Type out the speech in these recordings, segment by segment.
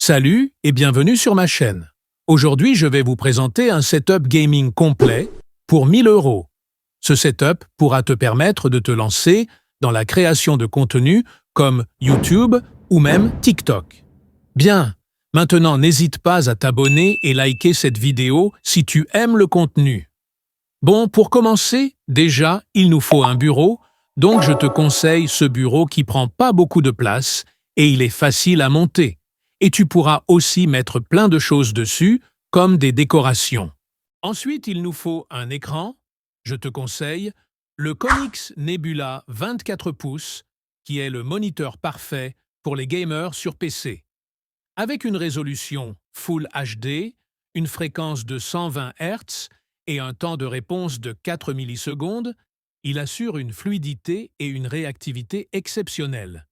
Salut et bienvenue sur ma chaîne. Aujourd'hui, je vais vous présenter un setup gaming complet pour 1000 €. Ce setup pourra te permettre de te lancer dans la création de contenu comme YouTube ou même TikTok. Bien, maintenant n'hésite pas à t'abonner et liker cette vidéo si tu aimes le contenu. Bon, pour commencer, déjà, il nous faut un bureau, donc je te conseille ce bureau qui prend pas beaucoup de place et il est facile à monter. Et tu pourras aussi mettre plein de choses dessus, comme des décorations. Ensuite, il nous faut un écran. Je te conseille le Konix Nebula 24 pouces, qui est le moniteur parfait pour les gamers sur PC. Avec une résolution Full HD, une fréquence de 120 Hz et un temps de réponse de 4 millisecondes, il assure une fluidité et une réactivité exceptionnelles.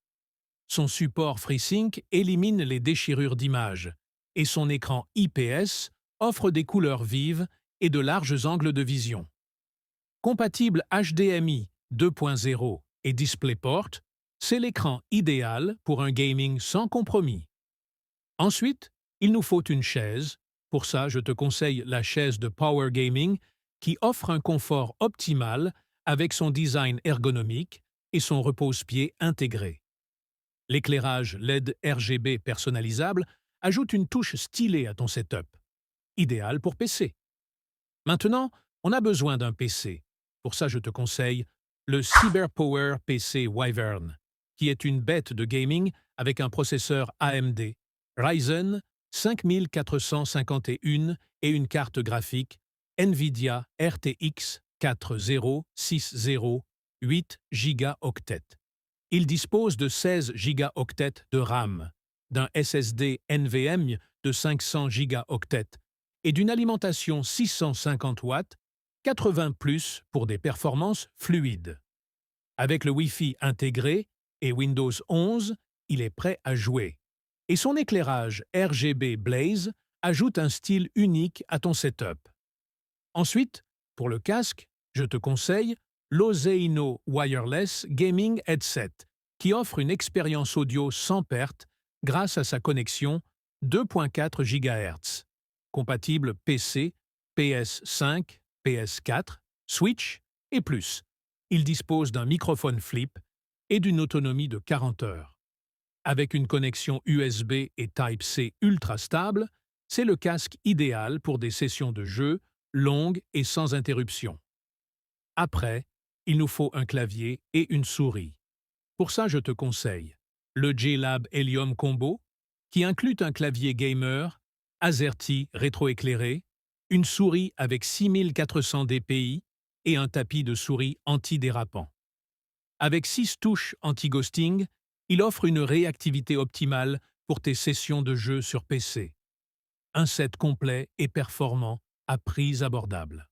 Son support FreeSync élimine les déchirures d'images et son écran IPS offre des couleurs vives et de larges angles de vision. Compatible HDMI 2.0 et DisplayPort, c'est l'écran idéal pour un gaming sans compromis. Ensuite, il nous faut une chaise. Pour ça, je te conseille la chaise de Power Gaming qui offre un confort optimal avec son design ergonomique et son repose-pied intégré. L'éclairage LED RGB personnalisable ajoute une touche stylée à ton setup, idéal pour PC. Maintenant, on a besoin d'un PC. Pour ça, je te conseille le CyberPower PC Wyvern, qui est une bête de gaming avec un processeur AMD Ryzen 5451 et une carte graphique NVIDIA RTX 4060 8 Go-octets. Il dispose de 16 Go-octets de RAM, d'un SSD NVMe de 500 Go-octets et d'une alimentation 650 watts, 80+ pour des performances fluides. Avec le Wi-Fi intégré et Windows 11, il est prêt à jouer. Et son éclairage RGB Blaze ajoute un style unique à ton setup. Ensuite, pour le casque, je te conseille l'Ozeino Wireless Gaming Headset, qui offre une expérience audio sans perte grâce à sa connexion 2.4 GHz, compatible PC, PS5, PS4, Switch et plus. Il dispose d'un microphone flip et d'une autonomie de 40 heures. Avec une connexion USB et Type-C ultra stable, c'est le casque idéal pour des sessions de jeu longues et sans interruption. Après, il nous faut un clavier et une souris. Pour ça, je te conseille le J-Lab Helium Combo, qui inclut un clavier gamer, AZERTY rétroéclairé, une souris avec 6400 dpi et un tapis de souris antidérapant. Avec 6 touches anti-ghosting, il offre une réactivité optimale pour tes sessions de jeu sur PC. Un set complet et performant à prix abordable.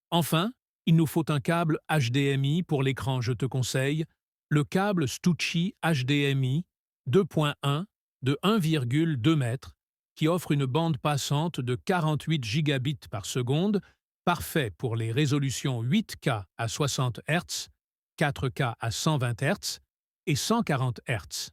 Enfin, il nous faut un câble HDMI pour l'écran, je te conseille le câble Stucci HDMI 2.1 de 1,2 m qui offre une bande passante de 48 gigabits par seconde, parfait pour les résolutions 8K à 60 Hz, 4K à 120 Hz et 140 Hz.